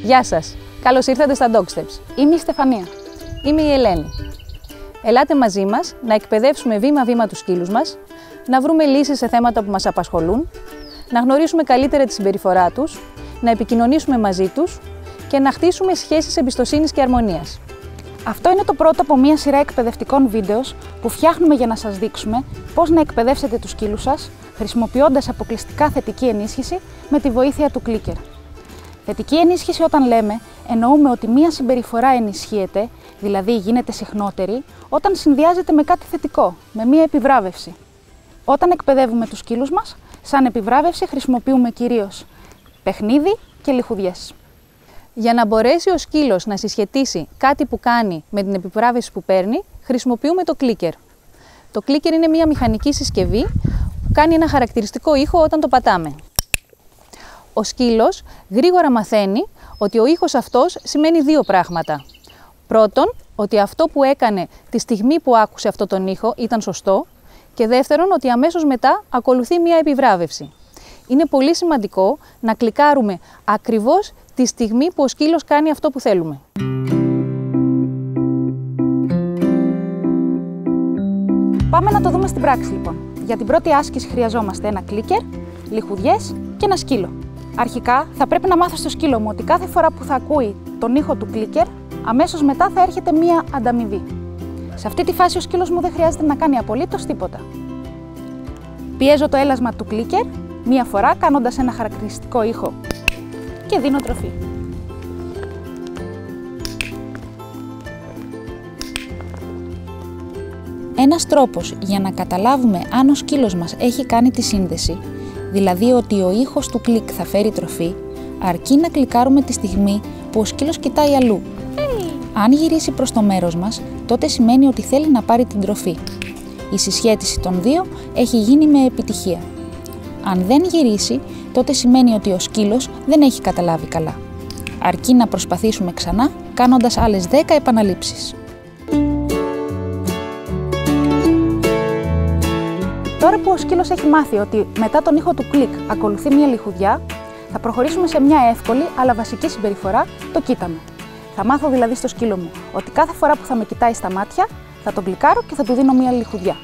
Γεια σας! Καλώς ήρθατε στα Dog Steps. Είμαι η Στεφανία. Είμαι η Ελένη. Ελάτε μαζί μας να εκπαιδεύσουμε βήμα-βήμα τους σκύλους μας, να βρούμε λύσεις σε θέματα που μας απασχολούν, να γνωρίσουμε καλύτερα τη συμπεριφορά τους, να επικοινωνήσουμε μαζί τους και να χτίσουμε σχέσεις εμπιστοσύνης και αρμονίας. Αυτό είναι το πρώτο από μία σειρά εκπαιδευτικών βίντεο που φτιάχνουμε για να σας δείξουμε πώς να εκπαιδεύσετε τους σκύλους σας, χρησιμοποιώντας αποκλειστικά θετική ενίσχυση με τη βοήθεια του κλίκερ. Θετική ενίσχυση όταν λέμε, εννοούμε ότι μία συμπεριφορά ενισχύεται, δηλαδή γίνεται συχνότερη, όταν συνδυάζεται με κάτι θετικό, με μία επιβράβευση. Όταν εκπαιδεύουμε τους σκύλους μας, σαν επιβράβευση χρησιμοποιούμε κυρίως παιχνίδι και λιχουδιές. Για να μπορέσει ο σκύλος να συσχετίσει κάτι που κάνει με την επιβράβευση που παίρνει, χρησιμοποιούμε το κλίκερ. Το κλίκερ είναι μία μηχανική συσκευή που κάνει ένα χαρακτηριστικό ήχο όταν το πατάμε. Ο σκύλος γρήγορα μαθαίνει ότι ο ήχος αυτός σημαίνει δύο πράγματα. Πρώτον, ότι αυτό που έκανε τη στιγμή που άκουσε αυτόν τον ήχο ήταν σωστό και δεύτερον, ότι αμέσως μετά ακολουθεί μία επιβράβευση. Είναι πολύ σημαντικό να κλικάρουμε ακριβώς τη στιγμή που ο σκύλος κάνει αυτό που θέλουμε. Πάμε να το δούμε στην πράξη λοιπόν. Για την πρώτη άσκηση χρειαζόμαστε ένα κλίκερ, λιχουδιές και ένα σκύλο. Αρχικά θα πρέπει να μάθω στο σκύλο μου ότι κάθε φορά που θα ακούει τον ήχο του κλίκερ, αμέσως μετά θα έρχεται μία ανταμοιβή. Σε αυτή τη φάση ο σκύλος μου δεν χρειάζεται να κάνει απολύτως τίποτα. Πιέζω το έλασμα του κλίκερ μία φορά κάνοντας ένα χαρακτηριστικό ήχο και δίνω τροφή. Ένας τρόπος για να καταλάβουμε αν ο σκύλος μας έχει κάνει τη σύνδεση, δηλαδή ότι ο ήχος του κλικ θα φέρει τροφή, αρκεί να κλικάρουμε τη στιγμή που ο σκύλος κοιτάει αλλού. Αν γυρίσει προς το μέρος μας, τότε σημαίνει ότι θέλει να πάρει την τροφή. Η συσχέτιση των δύο έχει γίνει με επιτυχία. Αν δεν γυρίσει, τότε σημαίνει ότι ο σκύλος δεν έχει καταλάβει καλά. Αρκεί να προσπαθήσουμε ξανά, κάνοντας άλλες 10 επαναλήψεις. Τώρα που ο σκύλος έχει μάθει ότι μετά τον ήχο του κλικ ακολουθεί μία λιχουδιά, θα προχωρήσουμε σε μια εύκολη αλλά βασική συμπεριφορά, το κοίταμε. Θα μάθω δηλαδή στο σκύλο μου ότι κάθε φορά που θα με κοιτάει στα μάτια, θα τον κλικάρω και θα του δίνω μία λιχουδιά.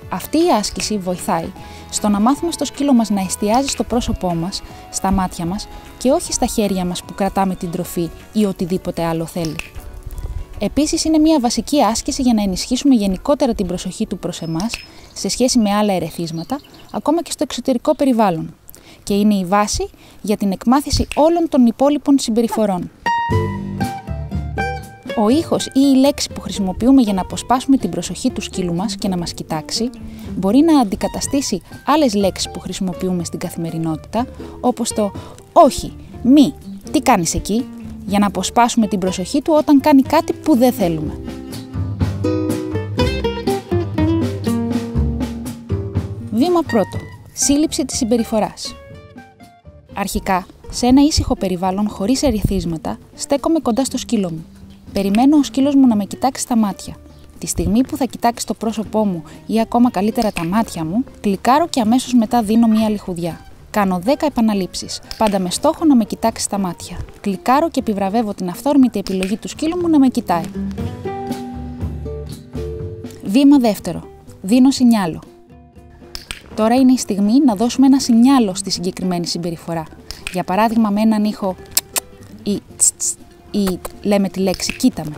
Αυτή η άσκηση βοηθάει στο να μάθουμε στο σκύλο μας να εστιάζει στο πρόσωπό μας, στα μάτια μας και όχι στα χέρια μας που κρατάμε την τροφή ή οτιδήποτε άλλο θέλει. Επίσης είναι μια βασική άσκηση για να ενισχύσουμε γενικότερα την προσοχή του προς εμάς σε σχέση με άλλα ερεθίσματα, ακόμα και στο εξωτερικό περιβάλλον. Και είναι η βάση για την εκμάθηση όλων των υπόλοιπων συμπεριφορών. Ο ήχος ή η λέξη που χρησιμοποιούμε για να αποσπάσουμε την προσοχή του σκύλου μας και να μας κοιτάξει μπορεί να αντικαταστήσει άλλες λέξεις που χρησιμοποιούμε στην καθημερινότητα, όπως το «όχι», «μη», «τι κάνεις εκεί», για να αποσπάσουμε την προσοχή του όταν κάνει κάτι που δεν θέλουμε. Βήμα πρώτο. Σύλληψη της συμπεριφοράς. Αρχικά, σε ένα ήσυχο περιβάλλον χωρίς ερεθίσματα, στέκομαι κοντά στο σκύλο μου. Περιμένω ο σκύλος μου να με κοιτάξει στα μάτια. Τη στιγμή που θα κοιτάξει το πρόσωπό μου ή ακόμα καλύτερα τα μάτια μου, κλικάρω και αμέσως μετά δίνω μία λιχουδιά. Κάνω 10 επαναλήψεις, πάντα με στόχο να με κοιτάξει στα μάτια. Κλικάρω και επιβραβεύω την αυθόρμητη επιλογή του σκύλου μου να με κοιτάει. Βήμα δεύτερο. Δίνω σινιάλο. Τώρα είναι η στιγμή να δώσουμε ένα σινιάλο στη συγκεκριμένη συμπεριφορά. Για παράδειγμα με έναν ήχο ή ή λέμε τη λέξη «κοίτα με».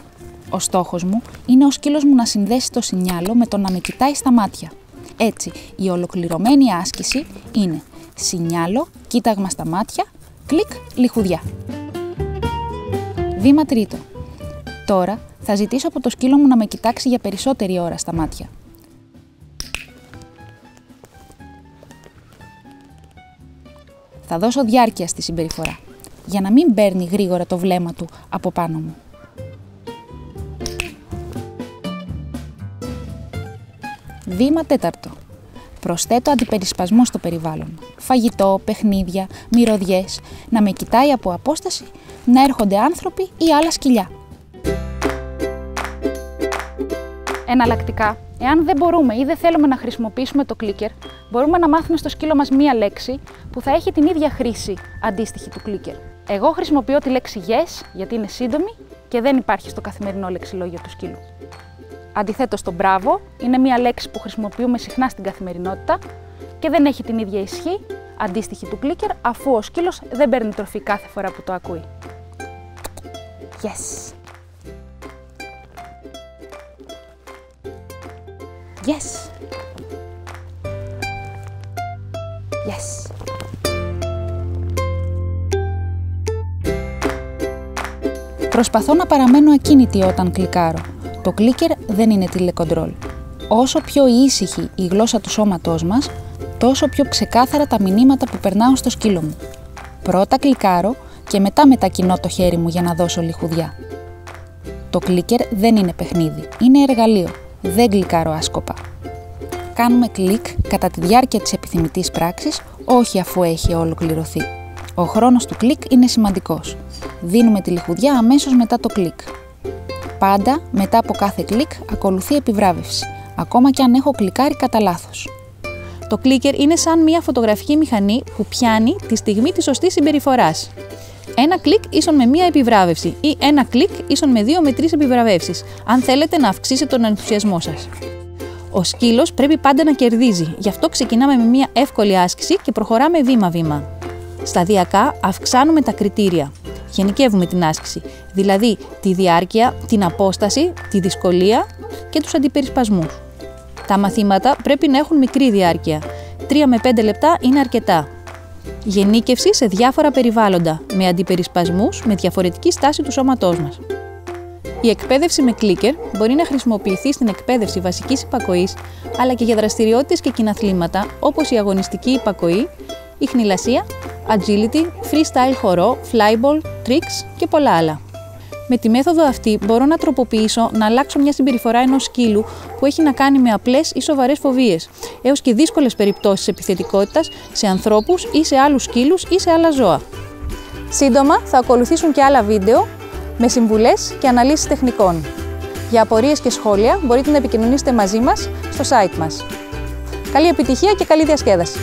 Ο στόχος μου είναι ο σκύλος μου να συνδέσει το σινιάλο με το να με κοιτάει στα μάτια. Έτσι, η ολοκληρωμένη άσκηση είναι σινιάλο, κοίταγμα στα μάτια, κλικ, λιχουδιά. Βήμα τρίτο. Τώρα θα ζητήσω από το σκύλο μου να με κοιτάξει για περισσότερη ώρα στα μάτια. Θα δώσω διάρκεια στη συμπεριφορά, για να μην παίρνει γρήγορα το βλέμμα του από πάνω μου. Βήμα τέταρτο. Προσθέτω αντιπερισπασμό στο περιβάλλον. Φαγητό, παιχνίδια, μυρωδιές, να με κοιτάει από απόσταση, να έρχονται άνθρωποι ή άλλα σκυλιά. Εναλλακτικά, εάν δεν μπορούμε ή δεν θέλουμε να χρησιμοποιήσουμε το κλίκερ, μπορούμε να μάθουμε στο σκύλο μας μία λέξη που θα έχει την ίδια χρήση αντίστοιχη του κλίκερ. Εγώ χρησιμοποιώ τη λέξη yes γιατί είναι σύντομη και δεν υπάρχει στο καθημερινό λεξιλόγιο του σκύλου. Αντιθέτως, το μπράβο είναι μια λέξη που χρησιμοποιούμε συχνά στην καθημερινότητα και δεν έχει την ίδια ισχύ, αντίστοιχη του κλίκερ, αφού ο σκύλος δεν παίρνει τροφή κάθε φορά που το ακούει. Yes. Yes. Yes. Προσπαθώ να παραμένω ακίνητη όταν κλικάρω. Το κλίκερ δεν είναι τηλεκοντρόλ. Όσο πιο ήσυχη η γλώσσα του σώματός μας, τόσο πιο ξεκάθαρα τα μηνύματα που περνάω στο σκύλο μου. Πρώτα κλικάρω και μετά μετακινώ το χέρι μου για να δώσω λιχουδιά. Το κλίκερ δεν είναι παιχνίδι, είναι εργαλείο. Δεν κλικάρω άσκοπα. Κάνουμε κλικ κατά τη διάρκεια της επιθυμητής πράξης, όχι αφού έχει ολοκληρωθεί. Ο χρόνος του κλικ είναι σημαντικός. Δίνουμε τη λιχουδιά αμέσως μετά το κλικ. Πάντα μετά από κάθε κλικ ακολουθεί επιβράβευση, ακόμα και αν έχω κλικάρει κατά λάθος. Το κλίκερ είναι σαν μια φωτογραφική μηχανή που πιάνει τη στιγμή της σωστής συμπεριφοράς. Ένα κλικ ίσον με μία επιβράβευση ή ένα κλικ ίσον με 2 με 3 επιβραβεύσεις, αν θέλετε να αυξήσετε τον ενθουσιασμό σας. Ο σκύλος πρέπει πάντα να κερδίζει, γι' αυτό ξεκινάμε με μία εύκολη άσκηση και προχωράμε βήμα-βήμα. Σταδιακά αυξάνουμε τα κριτήρια. Γενικεύουμε την άσκηση, δηλαδή τη διάρκεια, την απόσταση, τη δυσκολία και τους αντιπερισπασμούς. Τα μαθήματα πρέπει να έχουν μικρή διάρκεια. 3 με 5 λεπτά είναι αρκετά. Γενίκευση σε διάφορα περιβάλλοντα, με αντιπερισπασμούς, με διαφορετική στάση του σώματός μας. Η εκπαίδευση με κλίκερ μπορεί να χρησιμοποιηθεί στην εκπαίδευση βασικής υπακοής, αλλά και για δραστηριότητες και κοιναθλήματα όπως η αγωνιστική υπακοή, η χνηλασία, agility, freestyle χορό, flyball, tricks και πολλά άλλα. Με τη μέθοδο αυτή μπορώ να τροποποιήσω, να αλλάξω μια συμπεριφορά ενός σκύλου που έχει να κάνει με απλές ή σοβαρές φοβίες, έως και δύσκολες περιπτώσεις επιθετικότητας σε ανθρώπους ή σε άλλους σκύλους ή σε άλλα ζώα. Σύντομα θα ακολουθήσουν και άλλα βίντεο με συμβουλές και αναλύσεις τεχνικών. Για απορίες και σχόλια μπορείτε να επικοινωνήσετε μαζί μας στο site μας. Καλή επιτυχία και καλή διασκέδαση!